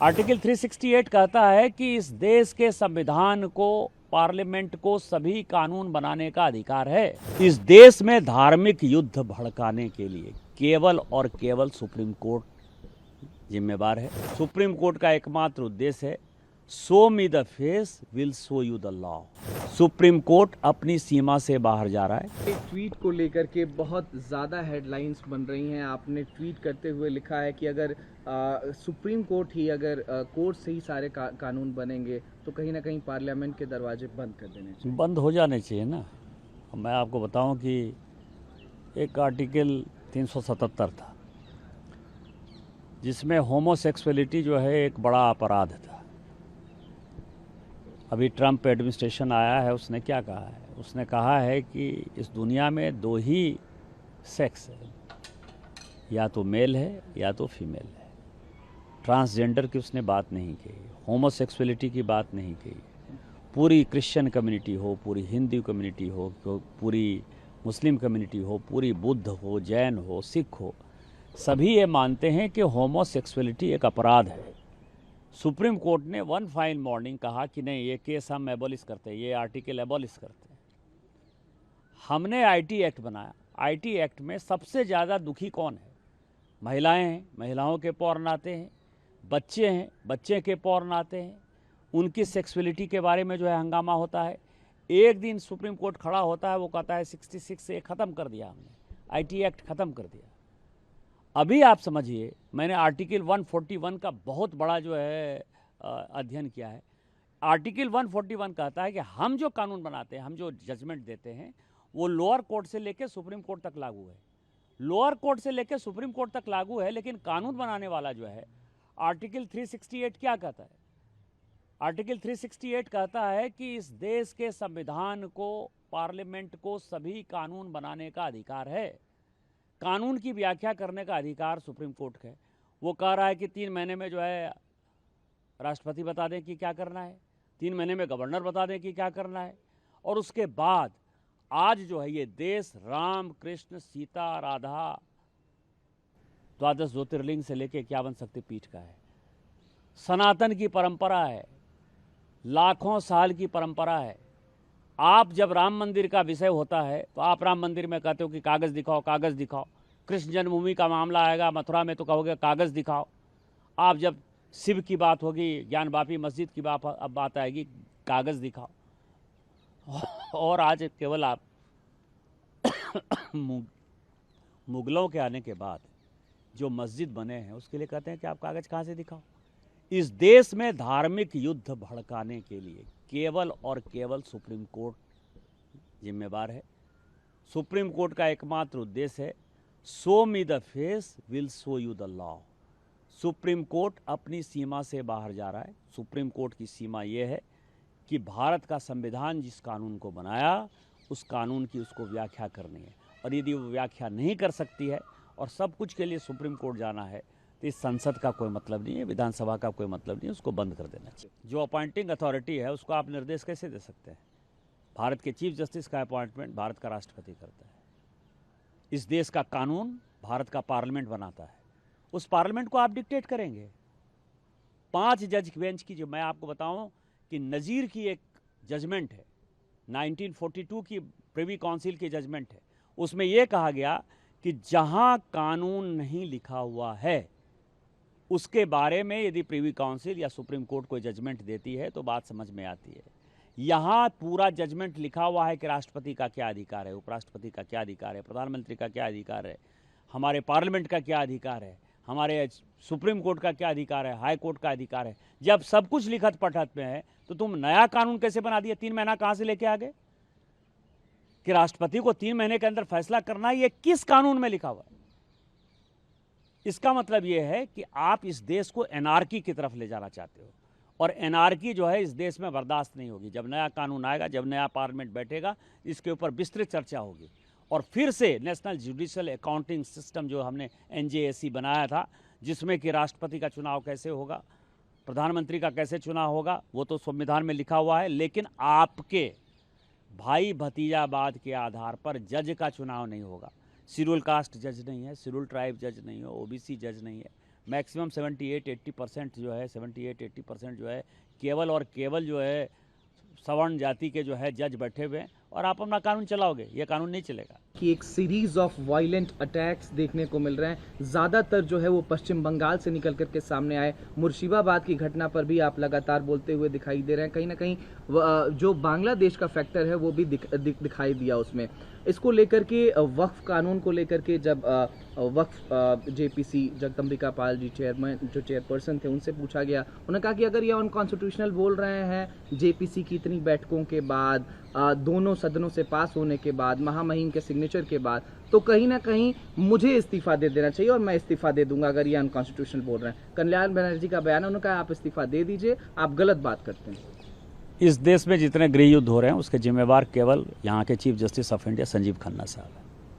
Article 368 कहता है कि इस देश के संविधान को, पार्लियामेंट को सभी कानून बनाने का अधिकार है। इस देश में धार्मिक युद्ध भड़काने के लिए केवल और केवल सुप्रीम कोर्ट जिम्मेवार है। सुप्रीम कोर्ट का एकमात्र उद्देश्य है show me the face will show you the law. Supreme court अपनी सीमा से बाहर जा रहा है। एक ट्वीट को लेकर के बहुत ज़्यादा हेडलाइंस बन रही हैं। आपने ट्वीट करते हुए लिखा है कि अगर सुप्रीम कोर्ट ही अगर कोर्ट से ही सारे कानून बनेंगे तो कहीं ना कहीं पार्लियामेंट के दरवाजे बंद कर देने चाहिए। बंद हो जाने चाहिए ना। मैं आपको बताऊं कि एक आर्टिकल 377 था जिसमें होमोसेक्सुअलिटी जो है एक बड़ा अपराध था। अभी ट्रंप एडमिनिस्ट्रेशन आया है, उसने क्या कहा है? उसने कहा है कि इस दुनिया में दो ही सेक्स है, या तो मेल है या तो फीमेल है। ट्रांसजेंडर की उसने बात नहीं कही, होमोसेक्सुअलिटी की बात नहीं कही। पूरी क्रिश्चियन कम्युनिटी हो, पूरी हिंदू कम्युनिटी हो, पूरी मुस्लिम कम्युनिटी हो, पूरी बुद्ध हो, जैन हो, सिख हो, सभी ये मानते हैं कि होमोसेक्सुअलिटी एक अपराध है। सुप्रीम कोर्ट ने वन फाइन मॉर्निंग कहा कि नहीं, ये केस हम एबॉलिश करते हैं, ये आर्टिकल एबॉलिश करते हैं। हमने आईटी एक्ट बनाया। आईटी एक्ट में सबसे ज़्यादा दुखी कौन है? महिलाएं हैं, महिलाओं के पौर्न आते हैं, बच्चे हैं, बच्चे के पौर्न आते हैं, उनकी सेक्सुअलिटी के बारे में जो है हंगामा होता है। एक दिन सुप्रीम कोर्ट खड़ा होता है, वो कहता है 66 से ख़त्म कर दिया हमने, आईटी एक्ट ख़त्म कर दिया। अभी आप समझिए, मैंने आर्टिकल 141 का बहुत बड़ा जो है अध्ययन किया है। आर्टिकल 141 कहता है कि हम जो कानून बनाते हैं, हम जो जजमेंट देते हैं, वो लोअर कोर्ट से लेकर सुप्रीम कोर्ट तक लागू है। लोअर कोर्ट से लेकर सुप्रीम कोर्ट तक लागू है, लेकिन कानून बनाने वाला जो है आर्टिकल 368 क्या कहता है? आर्टिकल 368 कहता है कि इस देश के संविधान को, पार्लियामेंट को सभी कानून बनाने का अधिकार है। कानून की व्याख्या करने का अधिकार सुप्रीम कोर्ट का है। वो कह रहा है कि 3 महीने में जो है राष्ट्रपति बता दें कि क्या करना है, 3 महीने में गवर्नर बता दें कि क्या करना है। और उसके बाद आज जो है ये देश राम, कृष्ण, सीता, राधा, द्वादश ज्योतिर्लिंग से लेकर 51 शक्तिपीठ का है। सनातन की परंपरा है, लाखों साल की परंपरा है। आप जब राम मंदिर का विषय होता है तो आप राम मंदिर में कहते हो कि कागज़ दिखाओ, कागज़ दिखाओ। कृष्ण जन्मभूमि का मामला आएगा मथुरा में तो कहोगे कागज़ दिखाओ। आप जब शिव की बात होगी, ज्ञानवापी मस्जिद की बात आएगी, कागज़ दिखाओ। और आज केवल आप मुगलों के आने के बाद जो मस्जिद बने हैं उसके लिए कहते हैं कि आप कागज़ कहाँ से दिखाओ। इस देश में धार्मिक युद्ध भड़काने के लिए केवल और केवल सुप्रीम कोर्ट जिम्मेवार है। सुप्रीम कोर्ट का एकमात्र उद्देश्य है show me the face will show you the law. Supreme court अपनी सीमा से बाहर जा रहा है। सुप्रीम कोर्ट की सीमा ये है कि भारत का संविधान जिस कानून को बनाया उस कानून की उसको व्याख्या करनी है, और यदि वो व्याख्या नहीं कर सकती है और सब कुछ के लिए सुप्रीम कोर्ट जाना है तो इस संसद का कोई मतलब नहीं है, विधानसभा का कोई मतलब नहीं है, उसको बंद कर देना चाहिए। जो अपॉइंटिंग अथॉरिटी है उसको आप निर्देश कैसे दे सकते हैं? भारत के चीफ जस्टिस का अपॉइंटमेंट भारत का राष्ट्रपति करता है। इस देश का कानून भारत का पार्लियामेंट बनाता है। उस पार्लियामेंट को आप डिक्टेट करेंगे? 5 जज बेंच की, जो मैं आपको बताऊं कि नज़ीर की एक जजमेंट है, 1942 की प्रिवी काउंसिल की जजमेंट है। उसमें यह कहा गया कि जहां कानून नहीं लिखा हुआ है उसके बारे में यदि प्रिवी काउंसिल या सुप्रीम कोर्ट कोई जजमेंट देती है तो बात समझ में आती है। यहाँ पूरा जजमेंट लिखा हुआ है कि राष्ट्रपति का क्या अधिकार है, उपराष्ट्रपति का क्या अधिकार है, प्रधानमंत्री का क्या अधिकार है, हमारे पार्लियामेंट का क्या अधिकार है, हमारे सुप्रीम कोर्ट का क्या अधिकार है, हाई कोर्ट का अधिकार है। जब सब कुछ लिखत पढ़त में है तो तुम नया कानून कैसे बना दिया? 3 महीना कहाँ से लेके आ गए कि राष्ट्रपति को 3 महीने के अंदर फैसला करना है? ये किस कानून में लिखा हुआ है? इसका मतलब यह है कि आप इस देश को एनार्की की तरफ ले जाना चाहते हो, और एनार्की जो है इस देश में बर्दाश्त नहीं होगी। जब नया कानून आएगा, जब नया पार्लियामेंट बैठेगा, इसके ऊपर विस्तृत चर्चा होगी, और फिर से नेशनल जुडिशियल अकाउंटिंग सिस्टम जो हमने NJAC बनाया था, जिसमें कि राष्ट्रपति का चुनाव कैसे होगा, प्रधानमंत्री का कैसे चुनाव होगा, वो तो संविधान में लिखा हुआ है। लेकिन आपके भाई भतीजावाद के आधार पर जज का चुनाव नहीं होगा। शेड्यूल कास्ट जज नहीं है, शेड्यूल ट्राइब जज नहीं है, OBC जज नहीं है, मैक्सिमम 78-80% जो है 78-80% जो है केवल और केवल जो है सवर्ण जाति के जो है जज बैठे हुए हैं और आप अपना कानून चलाओगे, ये कानून नहीं चलेगा। कि एक सीरीज ऑफ वायलेंट अटैक्स देखने को मिल रहे हैं, ज़्यादातर जो है वो पश्चिम बंगाल से निकल करके सामने आए। मुर्शिदाबाद की घटना पर भी आप लगातार बोलते हुए दिखाई दे रहे हैं। कहीं ना कहीं जो बांग्लादेश का फैक्टर है वो भी दिखाई दिया उसमें। इसको लेकर के वक्फ कानून को लेकर के जब वक्फ जेपीसी जगदम्बिका पाल जी चेयरपर्सन थे, उनसे पूछा गया, उन्होंने कहा कि अगर ये अनकॉन्स्टिट्यूशनल बोल रहे हैं जेपीसी की इतनी बैठकों के बाद, दोनों सदनों से पास होने के बाद, महामहिम के सिग्नेचर के बाद, तो कहीं ना कहीं मुझे इस्तीफा दे देना चाहिए और मैं इस्तीफा दे दूंगा अगर ये अनकॉन्स्टिट्यूशनल बोल रहे हैं। कल्याण बनर्जी का बयान है, उन्होंने कहा आप इस्तीफा दे दीजिए, आप गलत बात करते हैं। इस देश में जितने गृह युद्ध हो रहे हैं उसके जिम्मेवार केवल यहाँ के chief justice of India Sanjeev Khanna साहब हैं।